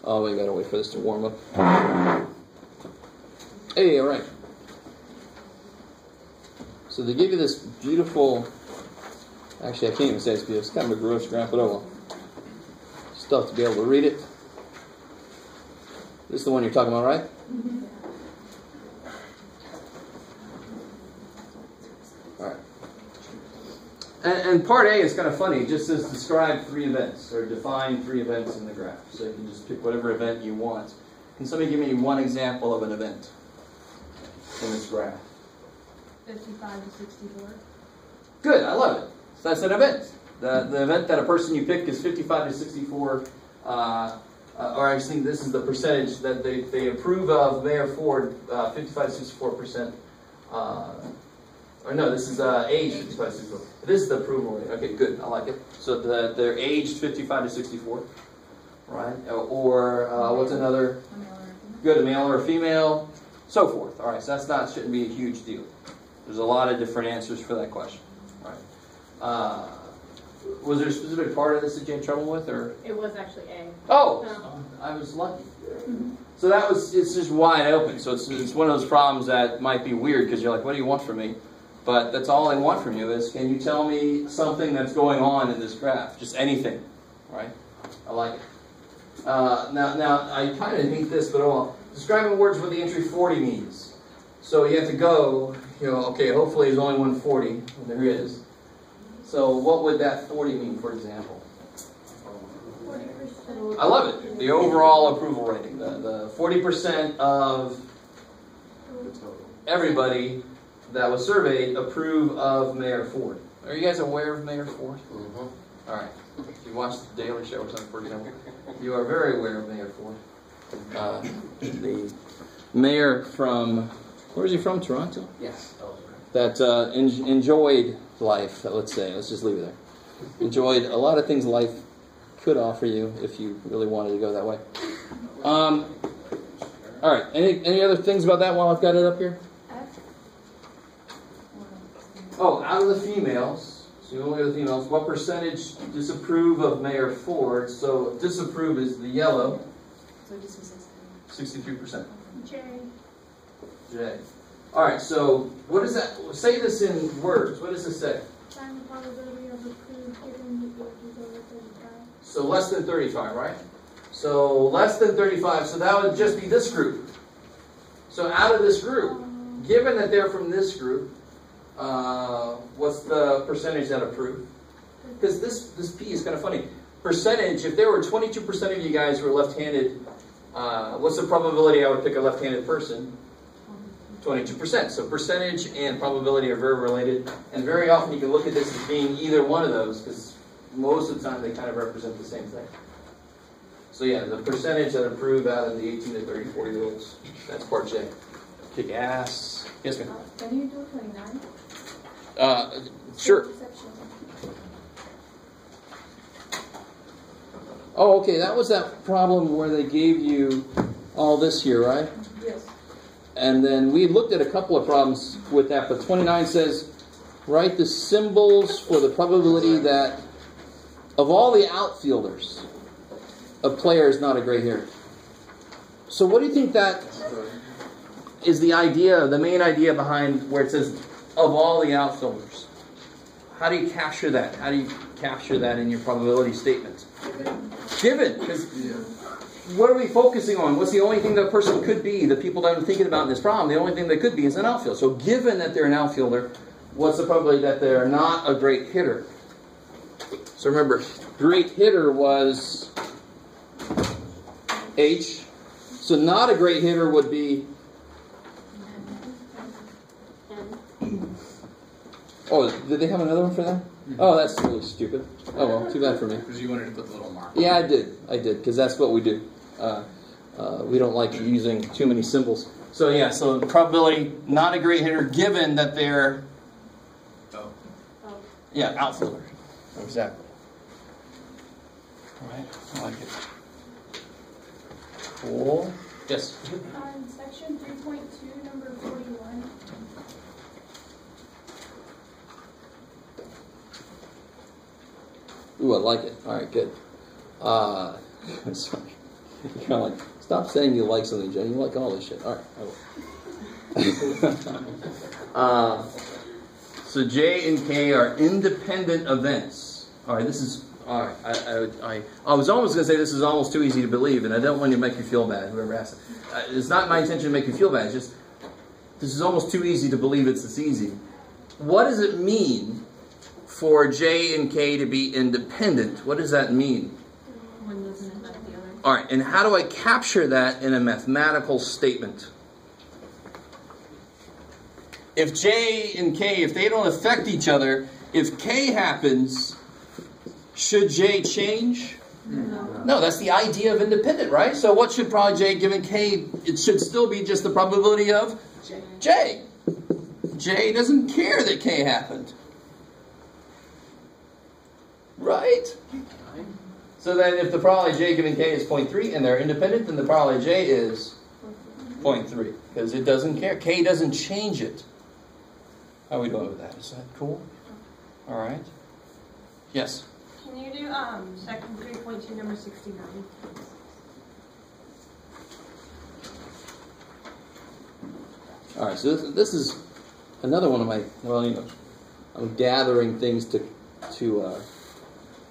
Oh, we gotta wait for this to warm up. Hey, all right. So they give you this beautiful. Actually, I can't even say it's beautiful. It's kind of a gross graph, but oh well. Stuff to be able to read it. This is the one you're talking about, right? All right. And part A is kind of funny. It just says describe 3 events, or define 3 events in the graph. So you can just pick whatever event you want. Can somebody give me one example of an event in this graph? 55 to 64. Good, I love it. So that's an event. The event that a person you pick is 55 to 64, or actually this is the percentage that they approve of Mayor Ford, 55 to 64%. Or no, this is age 55 to 64. This is the approval rate. Okay, good, I like it. So they're aged 55 to 64, right? Or what's another? Good, a male or a female, so forth. All right, so shouldn't be a huge deal. There's a lot of different answers for that question. All right. Was there a specific part of this that you had trouble with, or? It was actually A. Oh, I was lucky. So it's just wide open. So it's one of those problems that might be weird because you're like, what do you want from me? But that's all I want from you is, can you tell me something that's going on in this graph? Just anything, right? I like it. Now I kind of hate this, but oh well. Describe in words what the entry 40 means. So you have to go, okay, hopefully there's only one 40, and there is. So what would that 40 mean, for example? 40%. I love it. The overall approval rating. The 40% of everybody that was surveyed approve of Mayor Ford. Are you guys aware of Mayor Ford? Mm-hmm. All right. If you watch the Daily Show or something, for example, you are very aware of Mayor Ford. The mayor from, where is he from? Toronto? Yes. That enjoyed life, let's say. Let's just leave it there. Enjoyed a lot of things life could offer you if you really wanted to go that way. All right. Any other things about that while I've got it up here? Oh, out of the females, so you only have the females, what percentage disapprove of Mayor Ford? So disapprove is the yellow. So just 63%. J. J. All right, so what does that, say this in words. What does this say? Find the probability of approved given the age is over 35. So less than 35, right? So less than 35, so that would just be this group. So out of this group, given that they're from this group, what's the percentage that approve? Because this P is kind of funny. Percentage, if there were 22% of you guys who were left-handed, what's the probability I would pick a left-handed person? 22%. So percentage and probability are very related. And very often you can look at this as being either one of those, because most of the time they kind of represent the same thing. So yeah, the percentage that approve out of the 18 to 34 year olds, that's part J. Kick ass. Yes, ma'am? Can you do 29? Sure. Oh, okay, that was that problem where they gave you all this here, right? Yes. And then we looked at a couple of problems with that, but 29 says, write the symbols for the probability that of all the outfielders, a player is not a great hitter. So what do you think that is the idea, the main idea behind where it says, of all the outfielders? How do you capture that? How do you capture that in your probability statement? Given. Because what are we focusing on? What's the only thing that a person could be? The people that I'm thinking about in this problem, the only thing they could be is an outfielder. So given that they're an outfielder, what's the probability that they're not a great hitter? So remember, great hitter was H. So not a great hitter would be... Oh, did they have another one for them? Oh, that's really stupid. Oh, well, too bad for me. Because you wanted to put the little mark. Yeah, I did, because that's what we do. We don't like using too many symbols. So yeah, so probability, not a great hitter, given that they're... Oh. Yeah, outfielder. Exactly. All right, I like it. Cool. Yes? On section 3.2, number 41. Ooh, I like it. All right, good. Sorry. You're kind of like, stop saying you like something, Jay. You like all this shit. All right. So J and K are independent events. All right, this is, all right, I was almost going to say this is almost too easy to believe, and I don't want to make you feel bad, whoever asked it. It's not my intention to make you feel bad. It's just, this is almost too easy to believe it's this easy. What does it mean for J and K to be independent? What does that mean? One doesn't affect the other. All right, and how do I capture that in a mathematical statement? If J and K, if they don't affect each other, if K happens, should J change? No, that's the idea of independent, right? So what should probably J given K, it should still be just the probability of J. J doesn't care that K happened. Right? So then if the probability J given K is 0.3 and they're independent, then the probability J is 0.3 because it doesn't care. K doesn't change it. How are we doing with that? Is that cool? All right. Yes? Can you do section 3.2, number 69? All right, so this is another one of my, well, you know, I'm gathering things to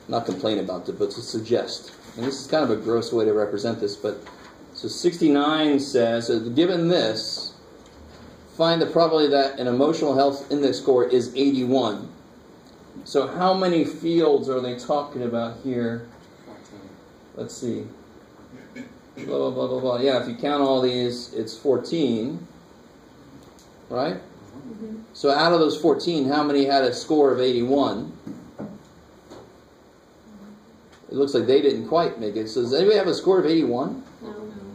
not complain about it, but to suggest. And this is kind of a gross way to represent this, but so 69 says, given this, find the probability that an emotional health index score is 81. So how many fields are they talking about here? Let's see. Blah, blah, blah, blah, blah. Yeah, if you count all these, it's 14. Right? Mm-hmm. So out of those 14, how many had a score of 81? It looks like they didn't quite make it. So does anybody have a score of 81?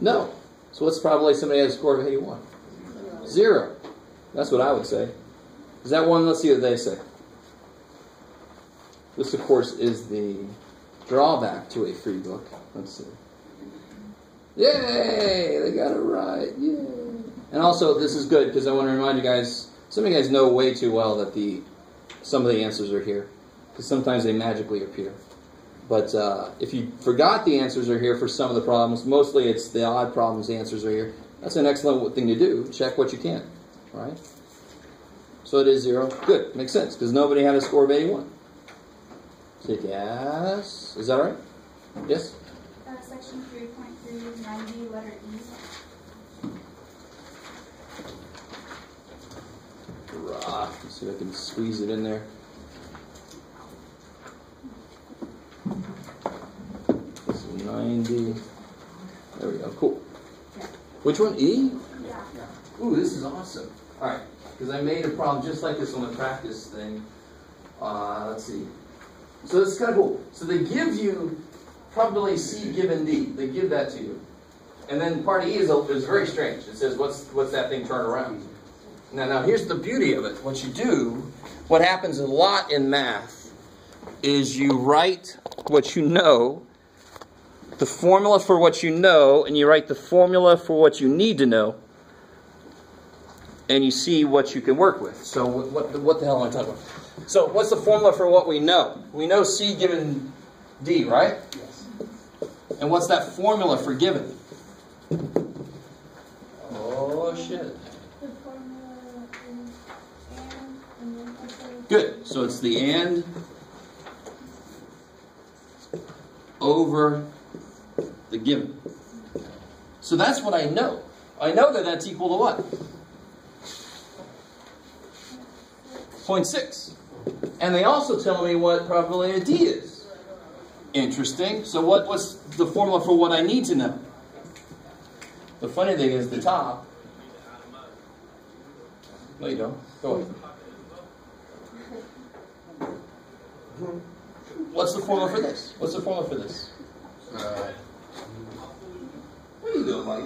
No. So what's the probability somebody has a score of 81? 0. That's what I would say. Is that one? Let's see what they say. This, of course, is the drawback to a free book. Let's see. Yay! They got it right. Yay! And also, this is good because I want to remind you guys, some of you guys know way too well that some of the answers are here. Because sometimes they magically appear. But if you forgot the answers are here for some of the problems, mostly it's the odd problems, the answers are here. That's an excellent thing to do. Check what you can. Right? So it is 0. Good. Makes sense because nobody had a score of 81. Say yes. Is that right? Yes? Section 3.3, 90, letter E. Let's see if I can squeeze it in there. This is 90. There we go. Cool. Which one? E? Yeah. Ooh, this is awesome. All right. Because I made a problem just like this on the practice thing. Let's see. So this is kind of cool. So they give you probability C given D. They give that to you. And then part E is very strange. It says, what's that thing turn around? Now here's the beauty of it. What you do, what happens a lot in math, is you write what you know, the formula for what you know, and you write the formula for what you need to know, and you see what you can work with. So what the hell am I talking about? So what's the formula for what we know? We know C given D, right? Yes. And what's that formula for given? Oh, shit. The formula is and then also... Good. So it's the and over the given. So that's what I know. I know that that's equal to what? 0.6. And they also tell me what probability of D is. Interesting. So what's the formula for what I need to know? The funny thing is the top. No, you don't. Go away. What's the formula for this? What's the formula for this? What are you doing, Mike?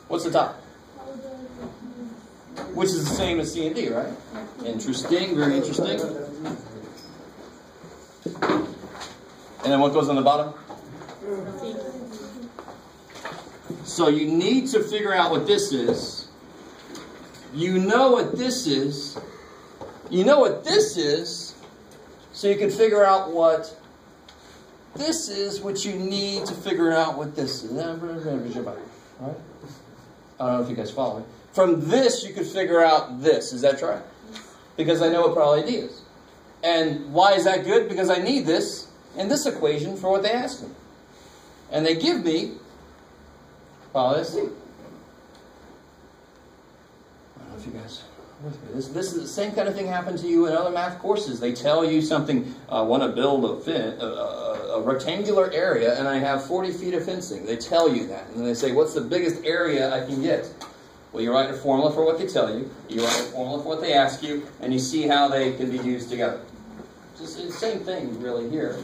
What's the top? Which is the same as C and D, right? Interesting, very interesting. And then what goes on the bottom? So you need to figure out what this is. You know what this is. You know what this is, so you can figure out what this is what you need to figure out what this is. Right? I don't know if you guys follow me. From this, you could figure out this. Is that right? Because I know what probability D is. And why is that good? Because I need this in this equation for what they ask me. And they give me probability C. I don't know if you guys are with me. This is the same kind of thing happened to you in other math courses. They tell you something, I want to build a rectangular area and I have 40 feet of fencing. They tell you that. And then they say, what's the biggest area I can get? Well, you write a formula for what they tell you, you write a formula for what they ask you, and you see how they can be used together. It's the same thing, really, here.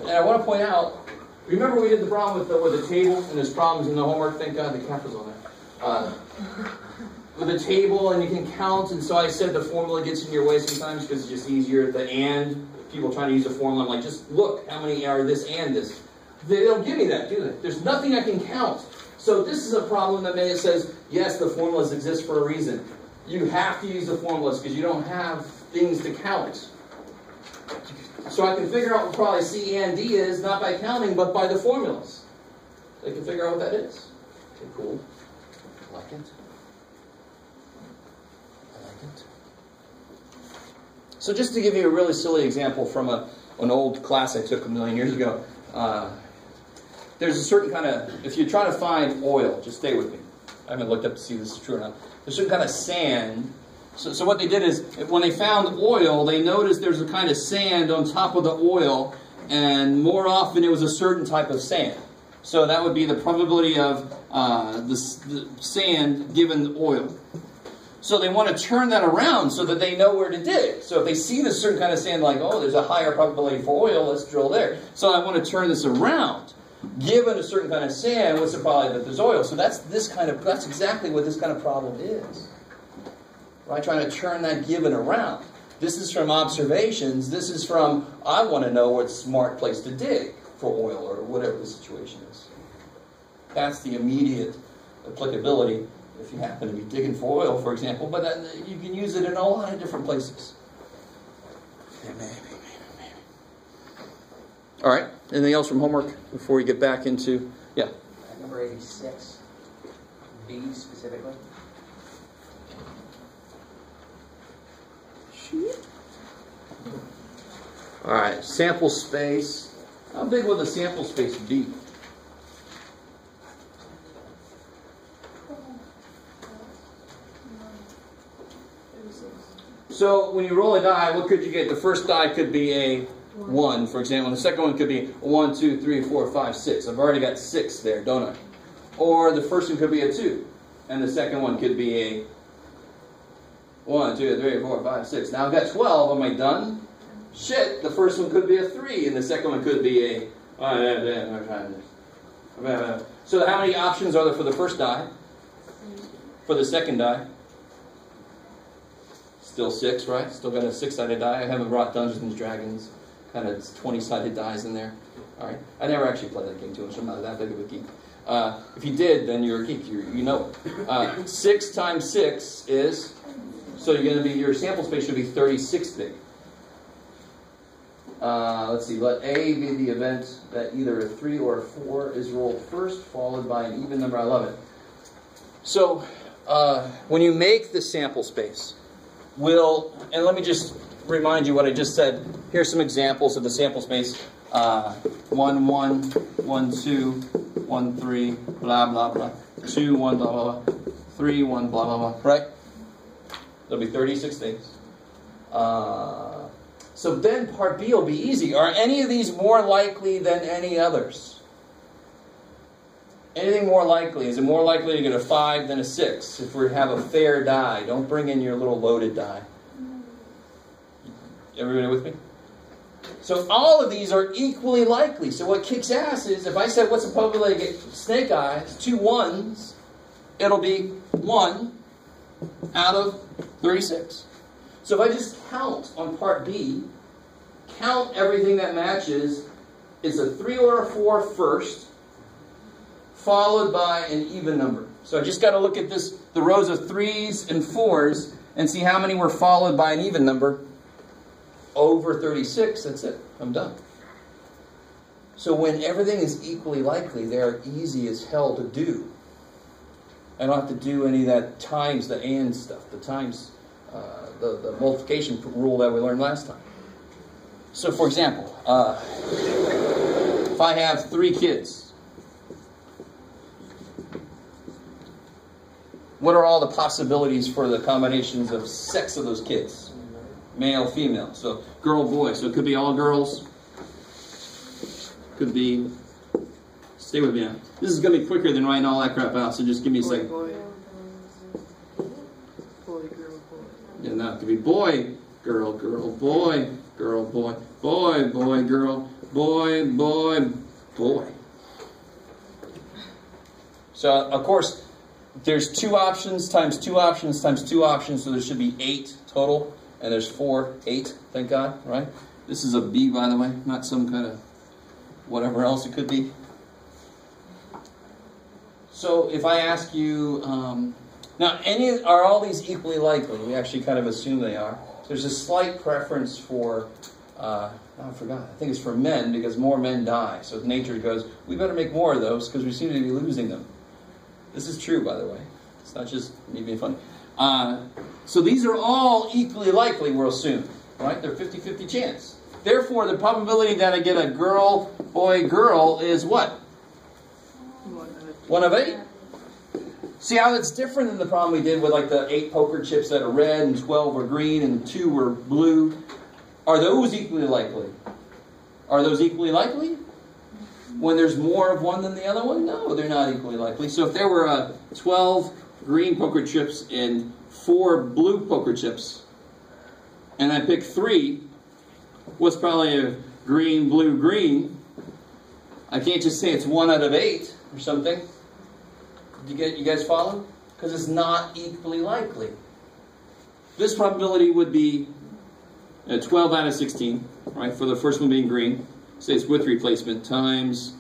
And I want to point out, remember we did the problem with the table, and there's problems in the homework. Thank God the cap was on there. With the table, and you can count, and so I said the formula gets in your way sometimes because it's just easier. The and, people trying to use a formula, I'm like, just look, how many are this and this? They don't give me that, do they? There's nothing I can count. So this is a problem that it says, yes, the formulas exist for a reason. You have to use the formulas because you don't have things to count. So I can figure out what probably C and D is, not by counting, but by the formulas. They can figure out what that is. Okay, cool. I like it. I like it. So just to give you a really silly example from an old class I took a million years ago, there's a certain kind of, if you're trying to find oil, just stay with me. I haven't looked up to see if this is true or not. There's a certain kind of sand. So what they did is, when they found oil, they noticed there's a kind of sand on top of the oil, and more often it was a certain type of sand. So that would be the probability of the sand given the oil. So they want to turn that around so that they know where to dig. So if they see this certain kind of sand, like, oh, there's a higher probability for oil, let's drill there. So I want to turn this around. Given a certain kind of sand, what's the probability that there's oil? So that's exactly what this kind of problem is. Right? Trying to turn that given around. This is from observations. This is from, I want to know what's a smart place to dig for oil or whatever the situation is. That's the immediate applicability if you happen to be digging for oil, for example, but you can use it in a lot of different places. Maybe. All right, anything else from homework before we get back into, yeah? Number 86, B specifically. All right, sample space. How big will the sample space be? So when you roll a die, what could you get? The first die could be a 1, for example. The second one could be 1, 2, 3, 4, 5, 6. I've already got 6 there, don't I? Or the first one could be a 2. And the second one could be a 1, 2, 3, 4, 5, 6. Now I've got 12. Am I done? Shit, the first one could be a 3. And the second one could be a... So how many options are there for the first die? For the second die? Still 6, right? Still got a 6-sided die. I haven't brought Dungeons & Dragons. Kind of 20-sided dice in there. All right. I never actually played that game too much. I'm not that big of a geek. If you did, then you're a geek. You know it. 6 times 6 is, so you're going to be, your sample space should be 36 big. Let's see. Let A be the event that either a 3 or a 4 is rolled first, followed by an even number. I love it. So when you make the sample space, and let me just remind you what I just said. Here's some examples of the sample space. 1, 1, 1, 2, 1, 3, blah, blah, blah. 2, 1, blah, blah, blah. 3, 1, blah, blah, blah. Right? There'll be 36 things. So then part B will be easy. Are any of these more likely than any others? Anything more likely? Is it more likely to get a 5 than a 6? If we have a fair die. Don't bring in your little loaded die. Everybody with me? So all of these are equally likely. So what kicks ass is, if I said, what's the probability to get snake eyes? 2 1s. It'll be 1 out of 36. So if I just count on part B, count everything that matches, it's a 3 or a 4 first, followed by an even number. So I just got to look at this, the rows of 3s and 4s, and see how many were followed by an even number. over 36, that's it. I'm done. So when everything is equally likely, they are easy as hell to do. I don't have to do any of that times the and stuff, the times, the multiplication rule that we learned last time. So for example, if I have 3 kids, what are all the possibilities for the combinations of sex of those kids? Male, female. So girl, boy. So it could be all girls. Could be, stay with me now. This is going to be quicker than writing all that crap out, so just give me a second. Boy, girl, boy. Yeah, no, it could be boy, girl, boy, boy, boy, girl, boy. So, of course, there's 2 options times 2 options times 2 options, so there should be 8 total, and there's 8, thank God, right? This is a B, by the way, not some kind of whatever else it could be. So if I ask you, now are all these equally likely? We actually kind of assume they are. There's a slight preference for, I forgot, I think it's for men, because more men die. So nature goes, we better make more of those because we seem to be losing them. This is true, by the way. It's not just me being funny. So these are all equally likely, we'll assume, right? They're 50-50 chance. Therefore, the probability that I get a girl, boy, girl is what? 1 of 8. See how it's different than the problem we did with like the 8 poker chips that are red and 12 were green and 2 were blue. Are those equally likely? Are those equally likely? When there's more of one than the other one? No, they're not equally likely. So if there were 12 green poker chips and 4 blue poker chips, and I pick 3, what's probably a green, blue, green? I can't just say it's 1 out of 8 or something. You guys follow? Because it's not equally likely. This probability would be 12 out of 16, right? For the first one being green, say it's with replacement times.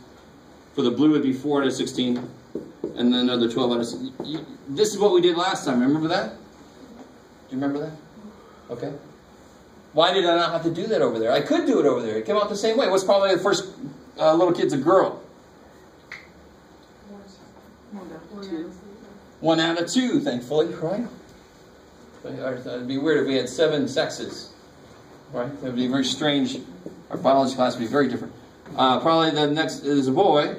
For the blue, it would be 4 out of 16, and then another 12 out of 16. This is what we did last time. Remember that? Do you remember that? Okay. Why did I not have to do that over there? I could do it over there. It came out the same way. What's probably the first little kid's a girl? 1 out of 2, thankfully, right? It'd be weird if we had 7 sexes, right? It would be very strange. Our biology class would be very different. Probably the next is a boy,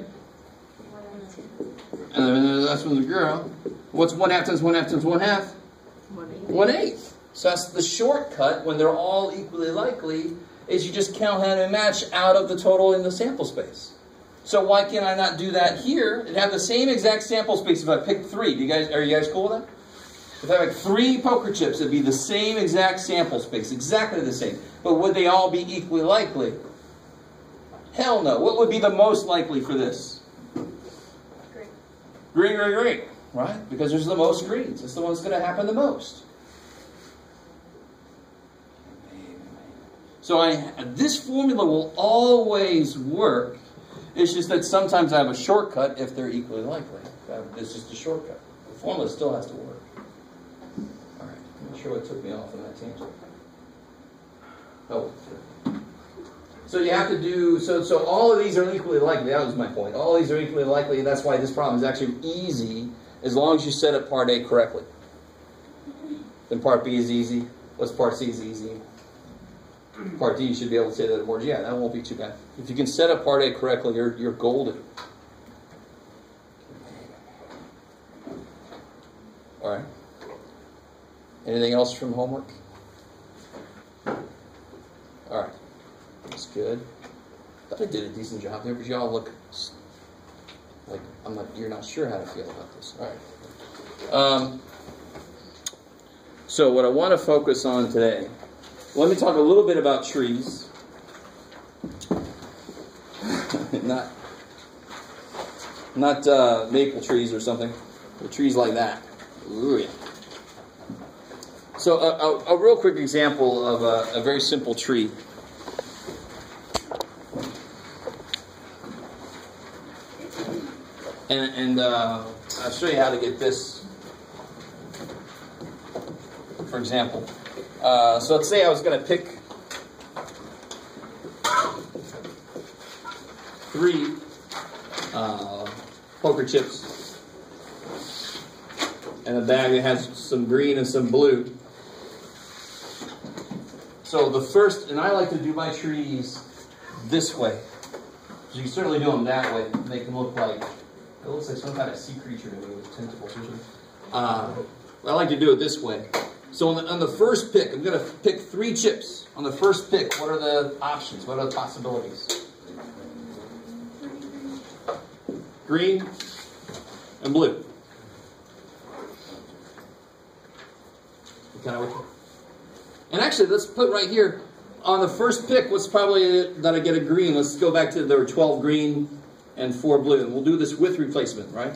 and then the last one's a girl. What's 1/2 times 1/2 times 1/2? 1/8. So that's the shortcut when they're all equally likely, is you just count hand and match out of the total in the sample space. So why can't I not do that here and have the same exact sample space if I pick 3? Are you guys cool with that? If I pick 3 poker chips, it'd be the same exact sample space, exactly the same. But would they all be equally likely? Hell no. What would be the most likely for this? Green. Green, right? Because there's the most greens. It's the one that's going to happen the most. So this formula will always work. It's just that sometimes I have a shortcut if they're equally likely. It's just a shortcut. The formula still has to work. All right. I'm not sure what took me off on that tangent. Oh. So you have to do, so all of these are equally likely. That was my point. All these are equally likely, and that's why this problem is actually easy as long as you set up part A correctly. Then part B is easy. What's part C is easy. Part D, you should be able to say that at board. Yeah, that won't be too bad. If you can set up part A correctly, you're golden. All right. Anything else from homework? All right. That's good. I thought I did a decent job there, but y'all look like you're not sure how to feel about this. All right. So what I want to focus on today, let me talk a little bit about trees. not maple trees or something, but trees like that. Ooh, yeah. So a real quick example of a very simple tree. And I'll show you how to get this, for example. So let's say I was going to pick 3 poker chips and a bag that has some green and some blue. So the first, and I like to do my trees this way. So you can certainly do them that way, make them look like, it looks like some kind of sea creature to me with tentacles or something. I like to do it this way. So on the first pick, I'm going to pick 3 chips. On the first pick, what are the options? What are the possibilities? Green and blue. And actually, let's put right here, on the first pick, what's probably that I get a green? Let's go back to there were 12 green and 4 blue. And we'll do this with replacement, right?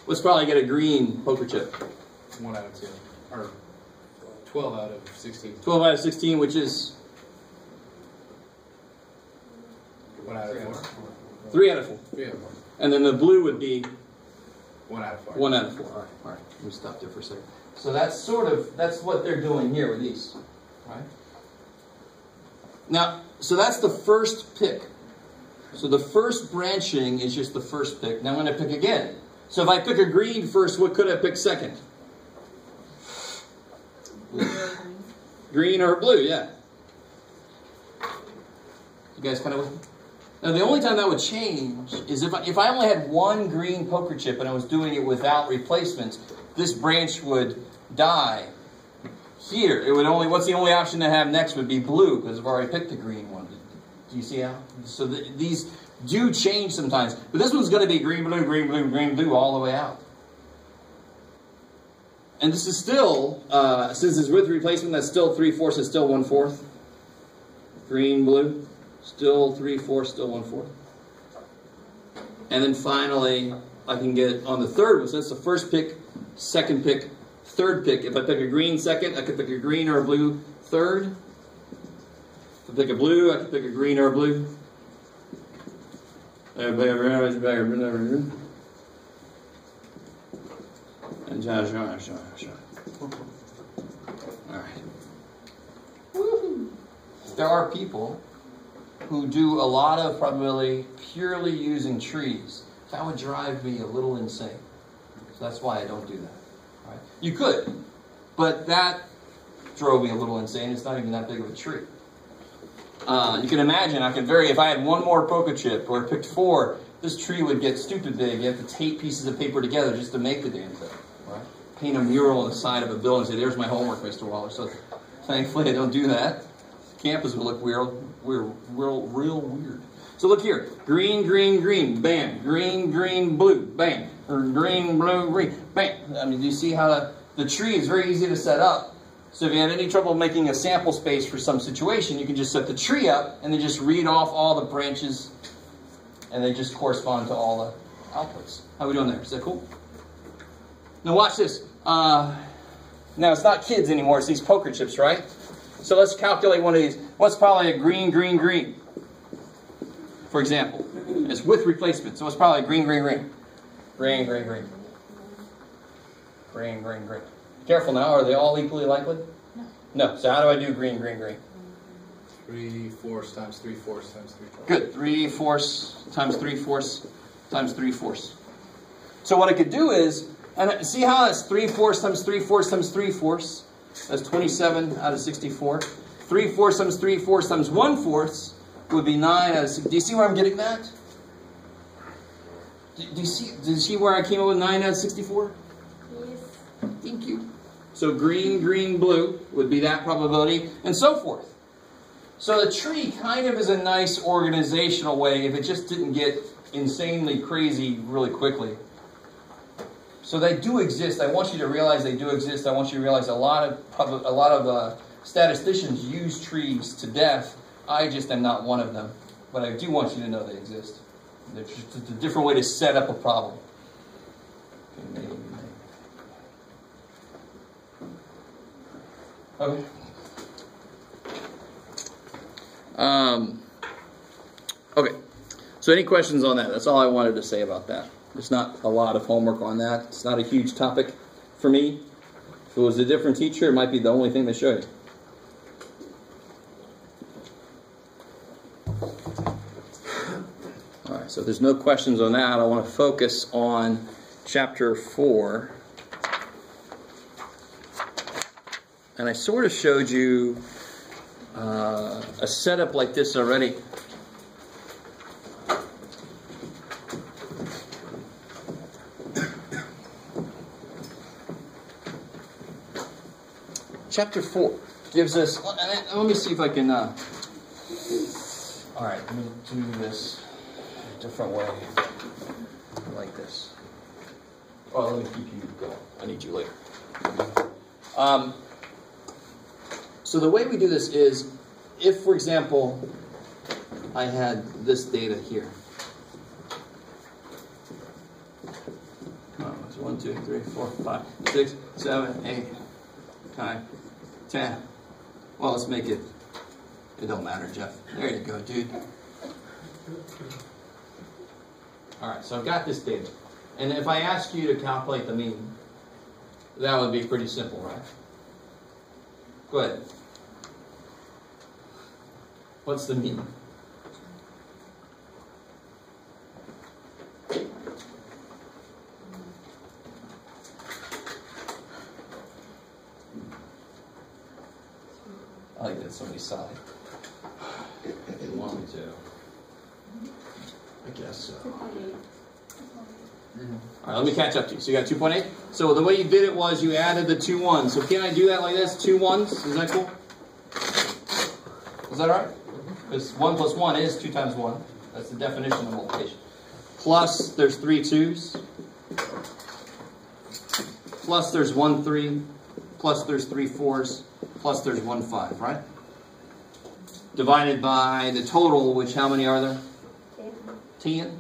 Let's probably get a green poker chip. 1 out of 10. Or 12 out of 16. 12 out of 16, which is 1 out of 4. 3 out of 4. 3 out of 4. And then the blue would be 1 out of 4. 1 out of 4. All right. Let me stop there for a second. So that's that's what they're doing here with these, right? Now, so that's the first pick. So the first branching is just the first pick. Now I'm going to pick again. So if I pick a green first, what could I pick second? Green or blue, yeah. You guys kind of with me? Now the only time that would change is if I only had 1 green poker chip and I was doing it without replacements, this branch would die. Here, it would only, what's the only option to have next would be blue, because I've already picked the green one. Do you see how? So these do change sometimes. But this one's going to be green, blue, green, blue, green, blue all the way out. And this is still, since it's with replacement, that's still 3/4, it's still 1/4. Green, blue, still 3/4, still 1/4. And then finally, I can get on the third one, so that's the first pick, second pick, third pick. If I pick a green second, I could pick a green or a blue third. If I pick a blue, I could pick a green or a blue. And alright. There are people who do a lot of probability purely using trees. That would drive me a little insane. So that's why I don't do that. Right? You could, but that drove me a little insane. It's not even that big of a tree. You can imagine, if I had 1 more poker chip or picked 4, this tree would get stupid big. You have to tape pieces of paper together just to make the damn thing. Right? Paint a mural on the side of a building and say, there's my homework, Mr. Waller. So thankfully I don't do that. Campus would look real weird. So look here. Green, green, green. Bam. Green, green, blue. Bam. Or green, blue, green. Bam. I mean, do you see how the tree is very easy to set up? So if you had any trouble making a sample space for some situation, you can just set the tree up and then just read off all the branches and they just correspond to all the outputs. How are we doing there? Is that cool? Now watch this. Now it's not kids anymore, it's these poker chips, right? So let's calculate one of these. What's probably a green, green, green? For example. It's with replacement. So it's probably a green, green, green. Green, green, green. Green, green, green. Careful now, are they all equally likely? No. No. So how do I do green, green, green? 3/4 times 3/4 times 3/4. Good. 3/4 times 3/4 times 3/4. So what I could do is, and see how that's 3/4 times 3/4 times 3/4? That's 27 out of 64. 3/4 times 3/4 times 1/4 would be 9 out of 60. Do you see where I'm getting that? Do you see where I came up with 9 out of 64? Yes. Thank you. So green, green, blue would be that probability, and so forth. So the tree kind of is a nice organizational way if it just didn't get insanely crazy really quickly. So they do exist. I want you to realize they do exist. I want you to realize a lot of statisticians use trees to death. I just am not one of them. But I do want you to know they exist. It's just a different way to set up a problem. Okay. Okay. So any questions on that? That's all I wanted to say about that. There's not a lot of homework on that. It's not a huge topic for me. If it was a different teacher, it might be the only thing they show you. So there's no questions on that. I want to focus on chapter 4. And I sort of showed you a setup like this already. Chapter 4 gives us, let me see if I can, all right, let me do this a different way, like this. Oh, let me keep you going. I need you later. So the way we do this is, if, for example, I had this data here. It's 1, 2, 3, 4, 5, 6, 7, 8, 9, 10. Well, let's make it. It don't matter, Jeff. There you go, dude. All right, so I've got this data. And if I ask you to calculate the mean, that would be pretty simple, right? Go ahead. What's the mean? I like that somebody sighed. They want me to. I guess so. 2.8. All right, let me catch up to you. So you got 2.8. So the way you did it was you added the 2 1s. So can I do that like this? 2 1s? Is that cool? Is that all right? Because 1 plus 1 is 2 times 1. That's the definition of multiplication. Plus there's 3 2s. Plus there's 1 3. Plus there's 3 4s. Plus there's 1 5, right? Divided by the total, which how many are there? 10.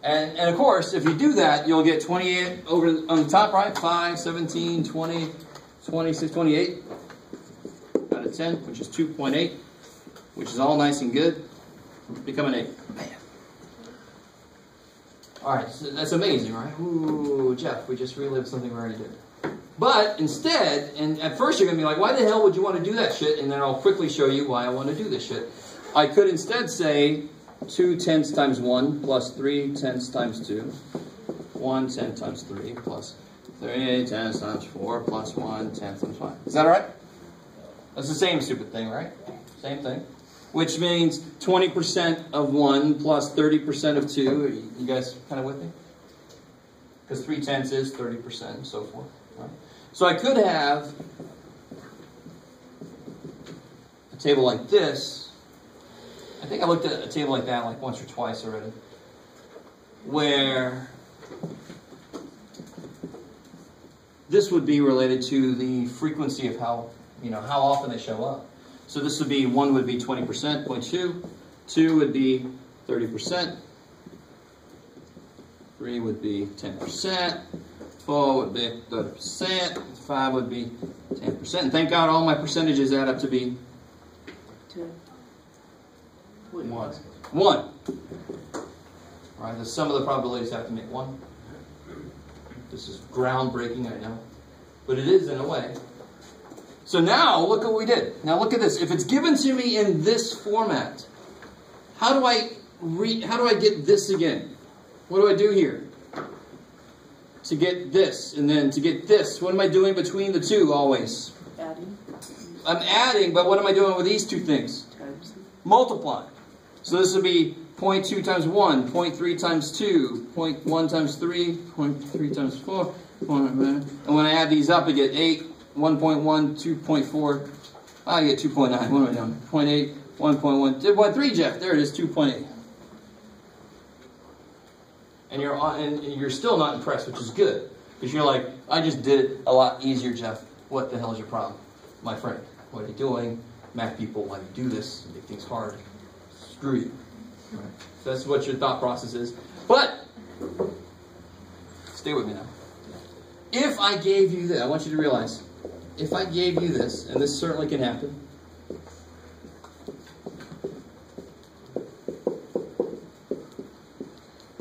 And of course, if you do that, you'll get 28 over on the top, right? 5, 17, 20, 26, 28 out of 10, which is 2.8, which is all nice and good. Become an 8. Man. All right, so that's amazing, right? Ooh, Jeff, we just relived something we already did. But instead, and at first you're going to be like, why the hell would you want to do that shit? And then I'll quickly show you why I want to do this shit. I could instead say 2 tenths times 1 plus 3 tenths times 2. 1 tenth times 3 plus 3 tenths times 4 plus 1 tenth times 5. Is that all right? That's the same stupid thing, right? Same thing. Which means 20% of 1 plus 30% of 2. Are you guys kind of with me? Because 3 tenths is 30% and so forth. Right? So I could have a table like this. I think I looked at a table like that like once or twice already, where this would be related to the frequency of how often they show up. So this would be 1 would be 20%, 0.2, 2 would be 30%, 3 would be 10%, 4 would be 30%, 5 would be 10%. And thank God all my percentages add up to be 1. 1. All right, the sum of the probabilities have to make 1. This is groundbreaking, I know. But it is in a way. So now, look what we did. Now look at this. If it's given to me in this format, how do I get this again? What do I do here? To get this, and then to get this. What am I doing between the two always? Adding. I'm adding, but what am I doing with these two things? Times. Multiplying. So this would be 0.2 times 1, 0.3 times 2, 0.1 times 3, 0.3 times 4. And when I add these up, I get 8, 1.1, 2.4. I get 2.9. What am I doing? 0.8, 1.1, 2.3, Jeff. There it is, 2.8. And you're still not impressed, which is good. Because you're like, I just did it a lot easier, Jeff. What the hell is your problem? My friend, what are you doing? Math people, why do you do this? Make things hard. Screw you. Right. So that's what your thought process is. But, stay with me now. If I gave you this, I want you to realize, if I gave you this, and this certainly can happen,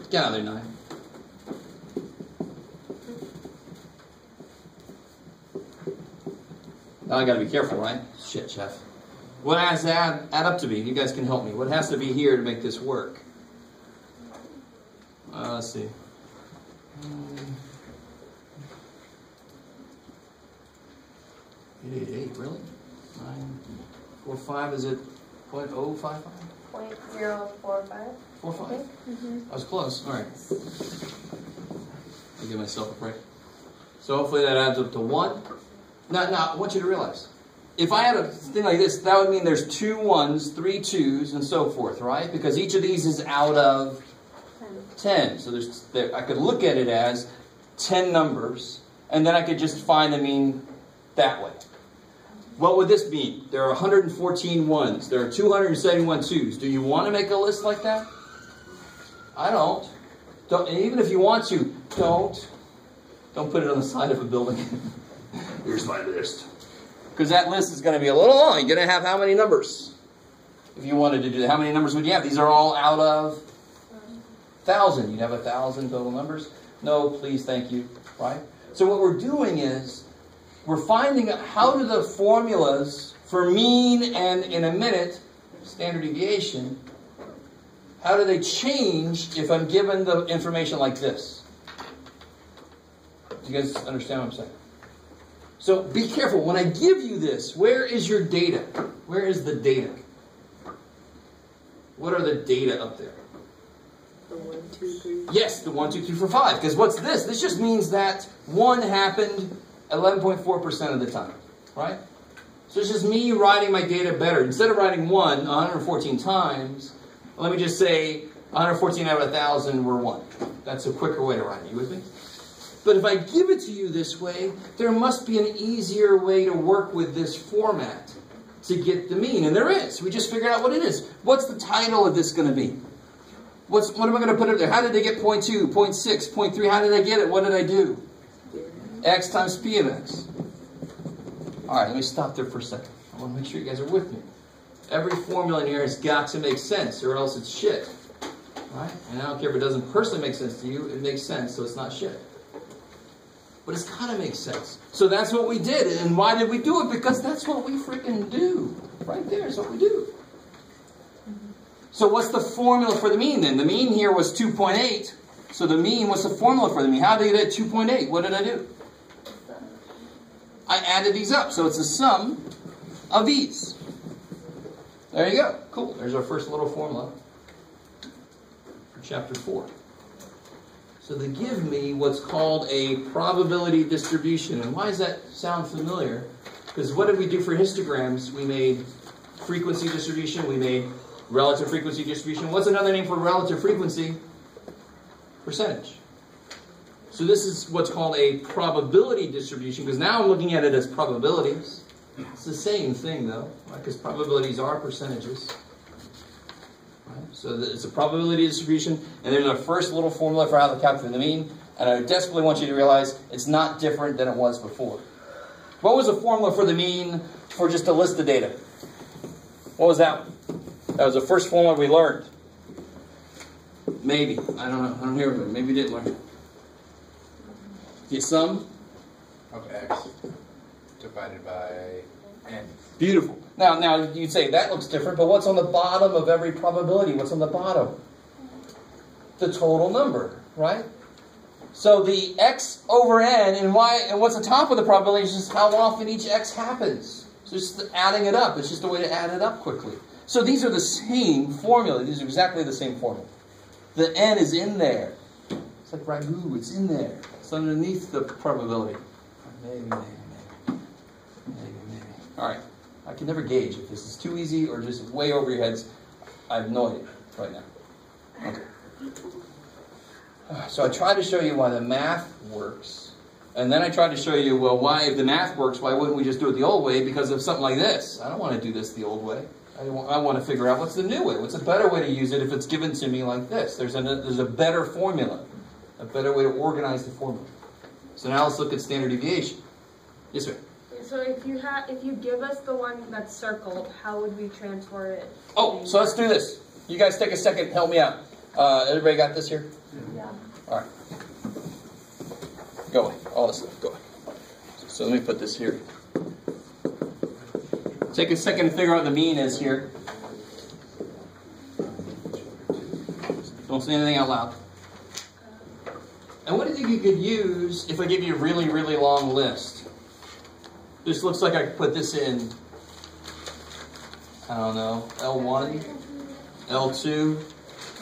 get out of there, 9. Now I gotta be careful, right? Shit, Jeff. What has to add up to be? You guys can help me. What has to be here to make this work? Let's see. 888, really? 945, is it 0.055? 0.045. 45? I was close. All right. I'll give myself a break. So hopefully that adds up to 1. Now, I want you to realize, if I had a thing like this, that would mean there's 2 1s, 3 2s, and so forth, right? Because each of these is out of 10. So I could look at it as 10 numbers, and then I could just find the mean that way. What would this mean? There are 114 1s. There are 271 2s. Do you want to make a list like that? I don't. And even if you want to, don't put it on the side of a building. Here's my list. Because that list is going to be a little long. You're going to have how many numbers? If you wanted to do that, how many numbers would you have? These are all out of 1,000. You'd have 1,000 total numbers. No, please, thank you. Right? So what we're doing is we're finding out how do the formulas for mean and, in a minute, standard deviation, how do they change if I'm given the information like this? Do you guys understand what I'm saying? So be careful. When I give you this, where is your data? Where is the data? What are the data up there? The 1, 2, 3. Yes, the 1, 2, 3, 4, 5. Because what's this? This just means that 1 happened 11.4% of the time. Right? So it's just me writing my data better. Instead of writing 1 114 times, let me just say 114 out of 1,000 were 1. That's a quicker way to write it. You with me? But if I give it to you this way, there must be an easier way to work with this format to get the mean. And there is. We just figured out what it is. What's the title of this going to be? What am I going to put up there? How did they get 0.2, 0.6, 0.3? How did I get it? What did I do? X times P of X. All right, let me stop there for a second. I want to make sure you guys are with me. Every formula in here has got to make sense, or else it's shit. Right? And I don't care if it doesn't personally make sense to you. It makes sense, so it's not shit. But it's got to make sense. So that's what we did. And why did we do it? Because that's what we freaking do. Right there is what we do. So what's the formula for the mean then? The mean here was 2.8. So the mean, what's the formula for the mean? How did I get 2.8? What did I do? I added these up. So it's the sum of these. There you go. Cool. There's our first little formula for chapter 4. So they give me what's called a probability distribution. And why does that sound familiar? Because what did we do for histograms? We made frequency distribution. We made relative frequency distribution. What's another name for relative frequency? Percentage. So this is what's called a probability distribution. Because now I'm looking at it as probabilities. It's the same thing though. Because probabilities are percentages. So it's a probability distribution, and there's our first little formula for how to calculate the mean, and I desperately want you to realize it's not different than it was before. What was the formula for the mean for just a list of data? What was that one? That was the first formula we learned. Maybe. I don't know. I don't hear it, but maybe we did learn. The sum of X divided by N. Beautiful. Now you'd say that looks different, but what's on the bottom of every probability? What's on the bottom? The total number, right? So the X over N and what's the top of the probability is just how often each X happens. So just adding it up. It's just a way to add it up quickly. So these are the same formula. These are exactly the same formula. The N is in there. It's like ragu. It's in there. It's underneath the probability. Maybe. All right. I can never gauge if this is too easy or just way over your heads. I have no idea right now. Okay. So I tried to show you why the math works. And then I tried to show you, well, why, if the math works, why wouldn't we just do it the old way? Because of something like this. I don't want to do this the old way. I want to figure out what's the new way. What's a better way to use it if it's given to me like this? There's a better formula. A better way to organize the formula. So now let's look at standard deviation. Yes, sir? So if you give us the one that's circled, how would we transfer it? Oh, so let's do this. You guys take a second, help me out. Everybody got this here? Yeah. All right. Go away. All this stuff, go away. So let me put this here. Take a second to figure out what the mean is here. Don't say anything out loud. And what do you think you could use if I give you a really, really long list? This looks like I could put this in, I don't know, L1, L2.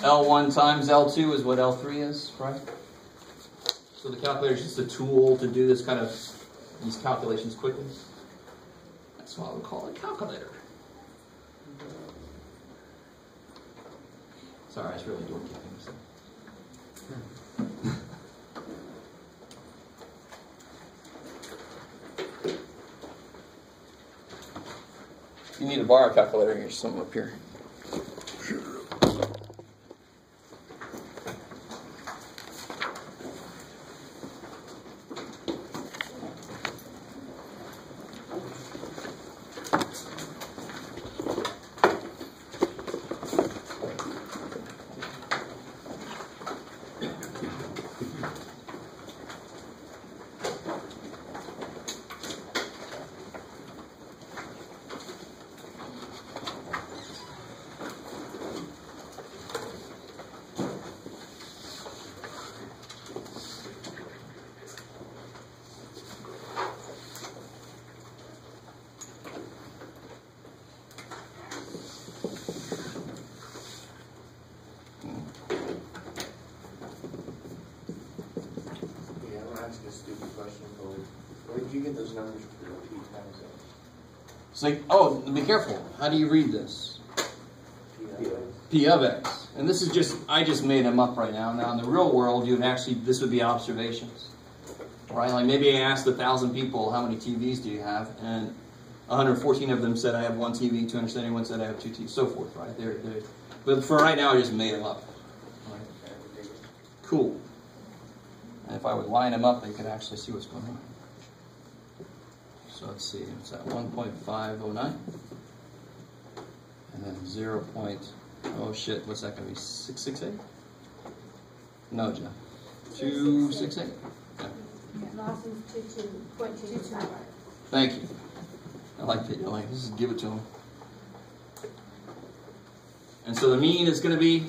L1 times L2 is what L3 is, right? So the calculator is just a tool to do this kind of, these calculations quickly. That's why we call it a calculator. Sorry, it's really dorky. You need a bar calculator, here's some up here. Where did you get those numbers for the P times X? It's like, oh, be careful. How do you read this? P of X. And this is just, I just made them up right now. Now in the real world, you would actually, this would be observations. Right? Like maybe I asked 1,000 people, how many TVs do you have? And 114 of them said I have one TV, 271 said I have two TVs, so forth, right? But for right now, I just made them up. Right? Cool. And if I would line them up, they could actually see what's going on. So let's see, it's at 1.509. And then 0. Oh shit, what's that going to be? 668? No, Jeff. 268? Yeah. Loss is 2.225. Thank you. I like that. You're like, just give it to them. And so the mean is going to be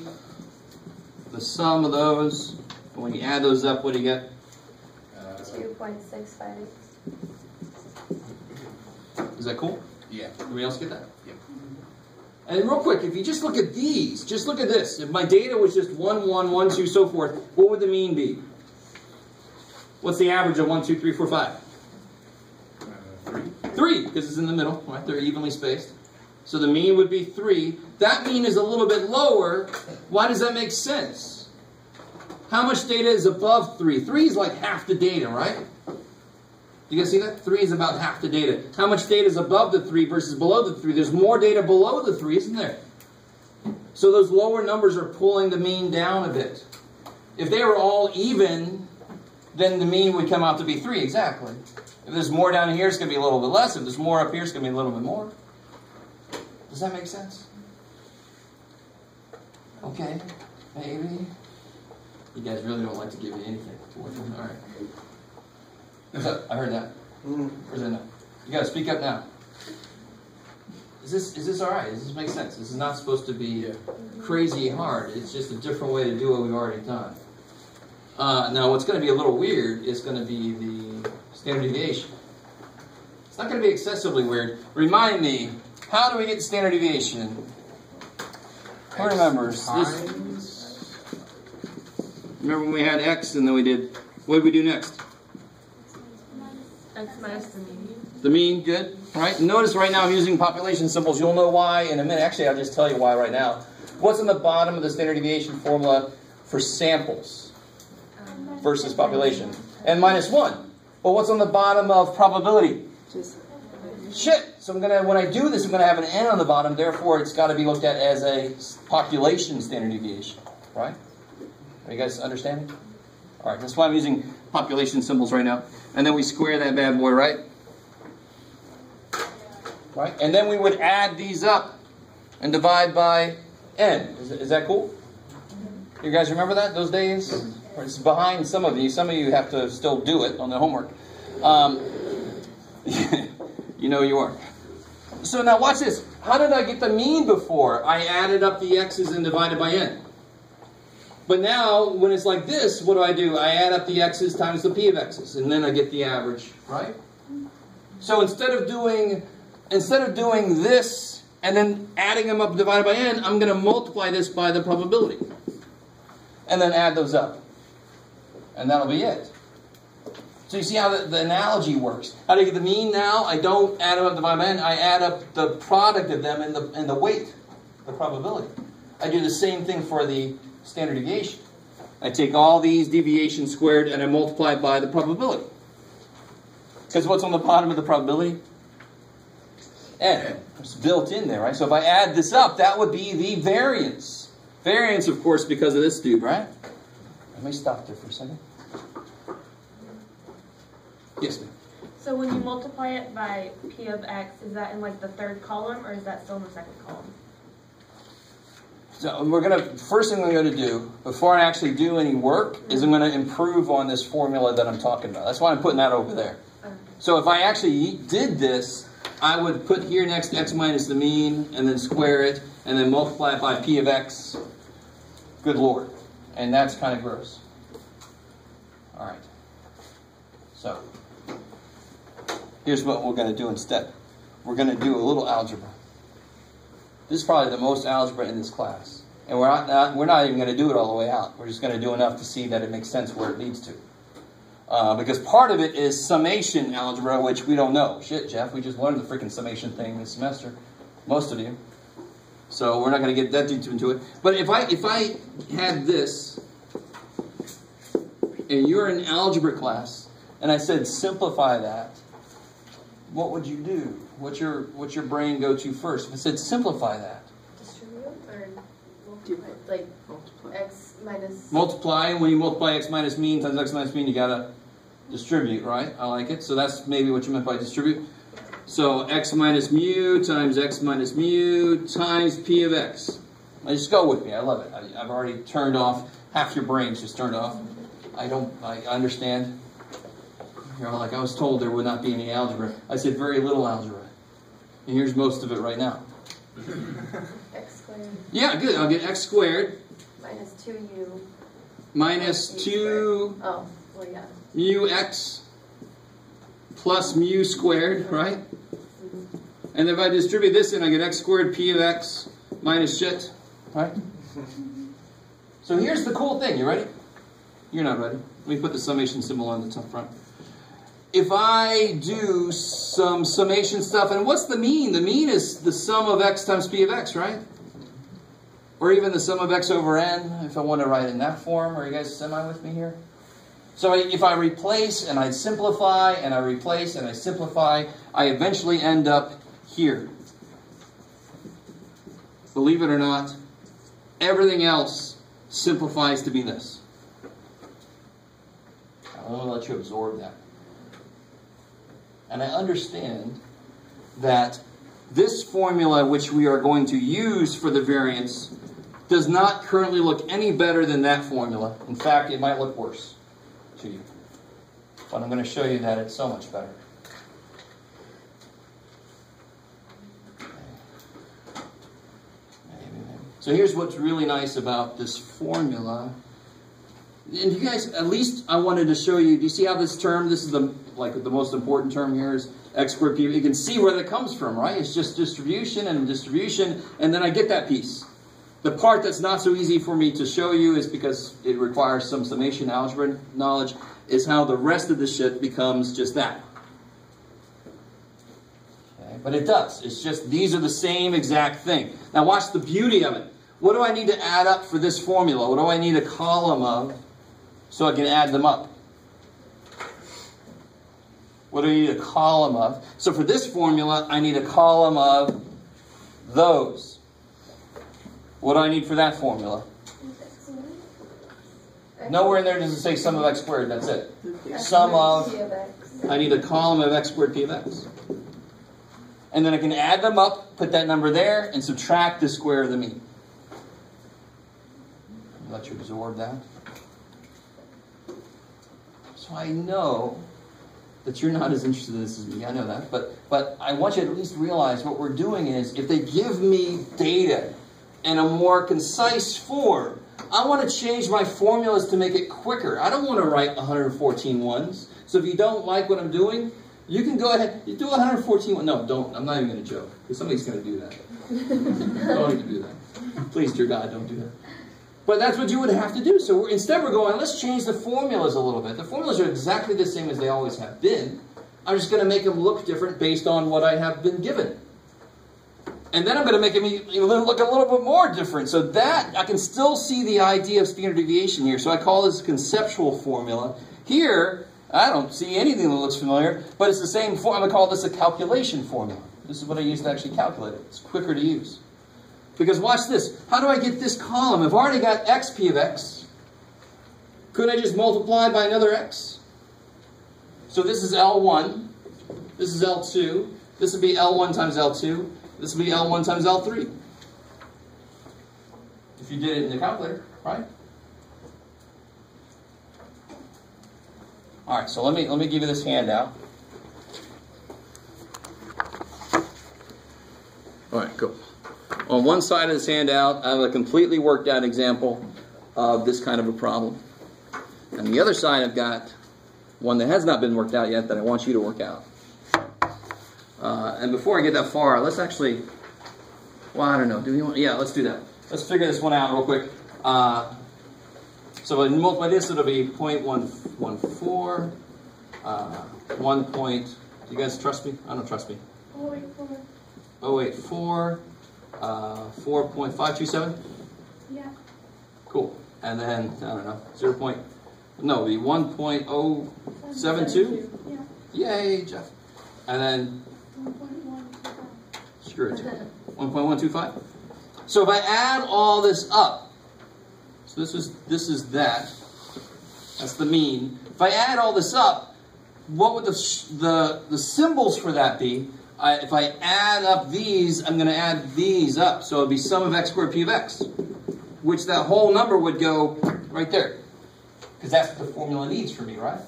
the sum of those. When you add those up, what do you get? 2.658. Is that cool? Yeah. Everybody else get that? Yep. And real quick, if you just look at these, just look at this. If my data was just 1, 1, 1, 2, so forth, what would the mean be? What's the average of 1, 2, 3, 4, 5? 3. 3, because it's in the middle, right? They're evenly spaced. So the mean would be 3. That mean is a little bit lower. Why does that make sense? How much data is above 3? 3 is like half the data, right? You guys see that? 3 is about half the data. How much data is above the 3 versus below the 3? There's more data below the 3, isn't there? So those lower numbers are pulling the mean down a bit. If they were all even, then the mean would come out to be 3, exactly. If there's more down here, it's going to be a little bit less. If there's more up here, it's going to be a little bit more. Does that make sense? Okay, maybe. You guys really don't like to give me anything to work on. All right. I heard that. Where's that now? You got to speak up now. Is this all right? Does this make sense? This is not supposed to be crazy hard. It's just a different way to do what we've already done. Now, what's going to be a little weird is going to be the standard deviation. It's not going to be excessively weird. Remind me, how do we get standard deviation? Who remembers? Remember when we had x and then we did, what did we do next? X minus the mean. The mean, good. Right? Notice right now I'm using population symbols. You'll know why in a minute. Actually, I'll just tell you why right now. What's in the bottom of the standard deviation formula for samples versus population? N minus 1. But what's on the bottom of probability? Shit. So I'm gonna, when I do this, I'm gonna have an N on the bottom. Therefore, it's got to be looked at as a population standard deviation. Right? Are you guys understanding? All right. That's why I'm using population symbols right now. And then we square that bad boy, right? Right? And then we would add these up and divide by n. Is that cool? You guys remember that, those days? It's behind some of you. Some of you have to still do it on the homework. You know you are. So now watch this. How did I get the mean before? I added up the x's and divided by n. But now, when it's like this, what do? I add up the x's times the p of x's, and then I get the average, right? So instead of doing this and then adding them up divided by n, I'm going to multiply this by the probability. And then add those up. And that'll be it. So you see how the analogy works. How do you get the mean now? I don't add them up divided by n. I add up the product of them and the weight, the probability. I do the same thing for the standard deviation. I take all these deviations squared and I multiply by the probability. Because what's on the bottom of the probability? N. It's built in there, right? So if I add this up, that would be the variance. Variance, of course, because of this dude, right? Let me stop there for a second. Yes, ma'am. So when you multiply it by p of x, is that in like the third column or is that still in the second column? So first thing we're going to do, before I actually do any work, is I'm going to improve on this formula that I'm talking about. That's why I'm putting that over there. Okay. So if I actually did this, I would put here next to x minus the mean, and then square it, and then multiply it by p of x. Good Lord. And that's kind of gross. All right. So here's what we're going to do instead. We're going to do a little algebra. This is probably the most algebra in this class. And we're not even going to do it all the way out. We're just going to do enough to see that it makes sense where it leads to. Because part of it is summation algebra, which we don't know. Shit, Jeff, we just learned the freaking summation thing this semester. Most of you. So we're not going to get that deep into it. But if I had this, and you're in algebra class, and I said simplify that, what would you do? What's your brain go to first? If it said simplify that. Distribute or multiply? Like x minus... Multiply, when you multiply x minus mean times x minus mean, you gotta distribute, right? I like it. So that's maybe what you meant by distribute. So x minus mu times x minus mu times p of x. Now just go with me. I love it. I've already turned off. Half your brain's just turned off. I understand. You know, like I was told there would not be any algebra. I said very little algebra. And here's most of it right now. X squared. Yeah, good. I'll get x squared. Minus 2u. Minus 2 Oh, well, yeah. mu x plus mu squared, right? And if I distribute this in, I get x squared p of x minus shit, right? So here's the cool thing. You ready? You're not ready. Let me put the summation symbol on the top front. If I do some summation stuff, and what's the mean? The mean is the sum of x times p of x, right? Or even the sum of x over n, if I want to write in that form. Are you guys semi with me here? So if I replace and I simplify and I replace and I simplify, I eventually end up here. Believe it or not, everything else simplifies to be this. I want to let you absorb that. And I understand that this formula, which we are going to use for the variance, does not currently look any better than that formula. In fact, it might look worse to you. But I'm going to show you that it's so much better. So here's what's really nice about this formula. And you guys, at least I wanted to show you, do you see how this term, this is the most important term here is x squared p. You can see where that comes from, right? It's just distribution, and then I get that piece. The part that's not so easy for me to show you is because it requires some summation algebra knowledge, is how the rest of the shit becomes just that. Okay, but it does. It's just, these are the same exact thing. Now watch the beauty of it. What do I need to add up for this formula? What do I need a column of so I can add them up? What do I need a column of? So for this formula, I need a column of those. What do I need for that formula? Nowhere in there does it say sum of x squared. That's it. Sum of, I need a column of x squared p of x. And then I can add them up, put that number there, and subtract the square of the mean. Let you absorb that. So I know that you're not as interested in this as me. I know that. But I want you to at least realize what we're doing is, if they give me data in a more concise form, I want to change my formulas to make it quicker. I don't want to write 114 ones. So if you don't like what I'm doing, you can go ahead. You do 114 ones. No, don't. I'm not even going to joke, because somebody's going to do that. Don't even do that. Please, dear God, don't do that. But that's what you would have to do. So instead we're going, let's change the formulas a little bit. The formulas are exactly the same as they always have been. I'm just going to make them look different based on what I have been given. And then I'm going to make them look a little bit more different. So that, I can still see the idea of standard deviation here. So I call this a conceptual formula. Here, I don't see anything that looks familiar, but it's the same form. I'm going to call this a calculation formula. This is what I use to actually calculate it. It's quicker to use. Because watch this. How do I get this column? I've already got x p of x. Couldn't I just multiply by another x? So this is L1. This is L2. This would be L1 times L2. This would be L1 times L3. If you did it in the calculator, right? All right, so let me give you this handout. All right, cool. On one side of this handout, I have a completely worked out example of this kind of a problem. On the other side, I've got one that has not been worked out yet that I want you to work out. And before I get that far, let's actually, well, I don't know. Do we want? Yeah, let's do that. Let's figure this one out real quick. So when you multiply this, it'll be 0.114. 1 point. Do you guys trust me? I don't trust me. 0.84. 4.527? Yeah. Cool. And then, I don't know, 0. No, it'd be 1.072? Yeah. Yay, Jeff. And then, 1.125. screw it, 1.125? So if I add all this up, so this is that. That's the mean. If I add all this up, what would the symbols for that be? If I add up these, I'm going to add these up. So it would be sum of x squared p of x, which that whole number would go right there. Because that's what the formula needs for me, right?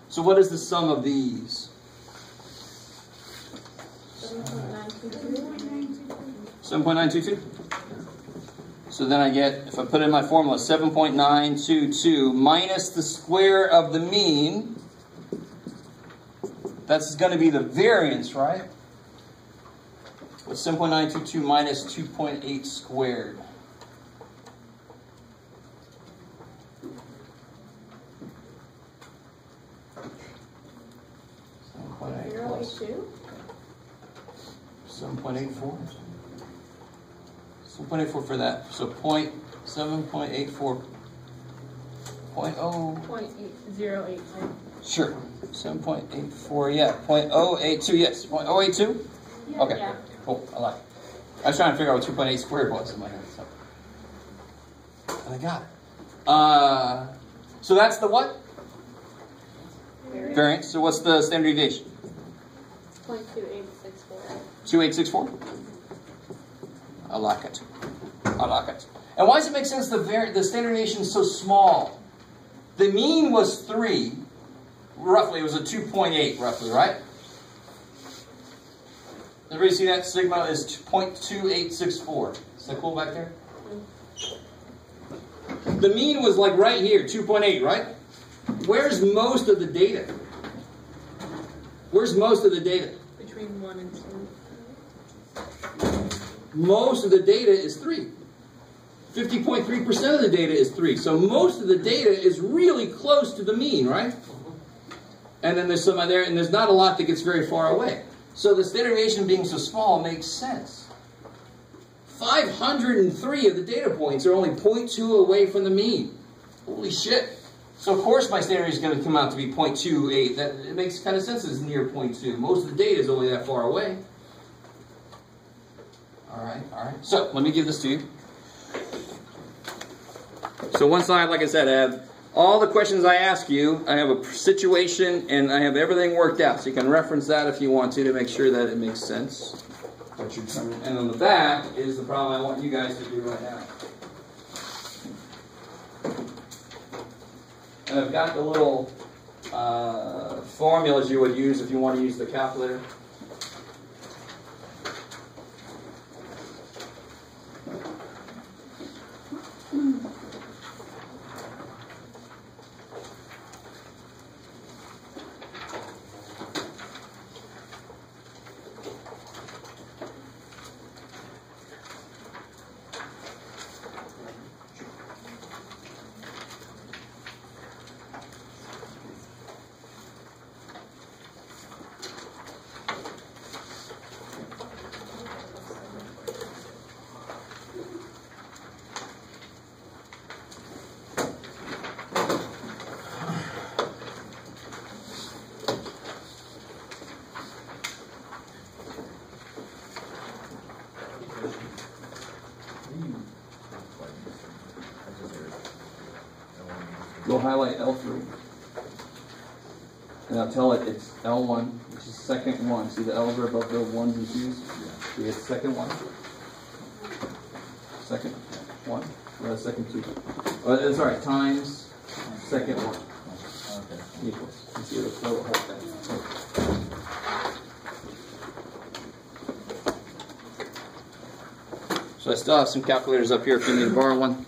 So what is the sum of these? 7.922. So then I get, if I put in my formula, 7.922 minus the square of the mean. That's going to be the variance, right? What's 7.922 minus 2.8 squared? Plus 7.84. 7.84 for that. So 7.84. 0.8082. Sure. 7.84. Yeah. 0.082. Yes. 0.082. Yeah. Okay. Yeah. Cool. I like it. I was trying to figure out what 2.8 squared was in my head. So. And I got it. So that's the what? Variance. So what's the standard deviation? 0.2864. 2864? I like it. I like it. And why does it make sense the standard deviation is so small? The mean was 3. Roughly, it was a 2.8, roughly, right? Everybody see that? Sigma is 0.2864. Is that cool back there? The mean was like right here, 2.8, right? Where's most of the data? Where's most of the data? Between 1 and 2. Most of the data is 3. 50.3% of the data is 3. So most of the data is really close to the mean, right? And then there's some there, and there's not a lot that gets very far away. So the standard deviation being so small makes sense. 503 of the data points are only 0.2 away from the mean. Holy shit. So of course my standard deviation is going to come out to be 0.28. It makes kind of sense it's near 0.2. Most of the data is only that far away. Alright. So let me give this to you. So one side, like I said, I have all the questions I ask you. I have a situation and I have everything worked out. So you can reference that if you want to make sure that it makes sense. And on the back is the problem I want you guys to do right now. And I've got the little formulas you would use if you want to use the calculator. Go highlight L3. And I'll tell it it's L1, which is second one. See the L's are above the ones and twos? So it's second one. Second one. Or second two. Sorry, times second one. Equals. You see the flow the whole thing. So I still have some calculators up here if you need to borrow one.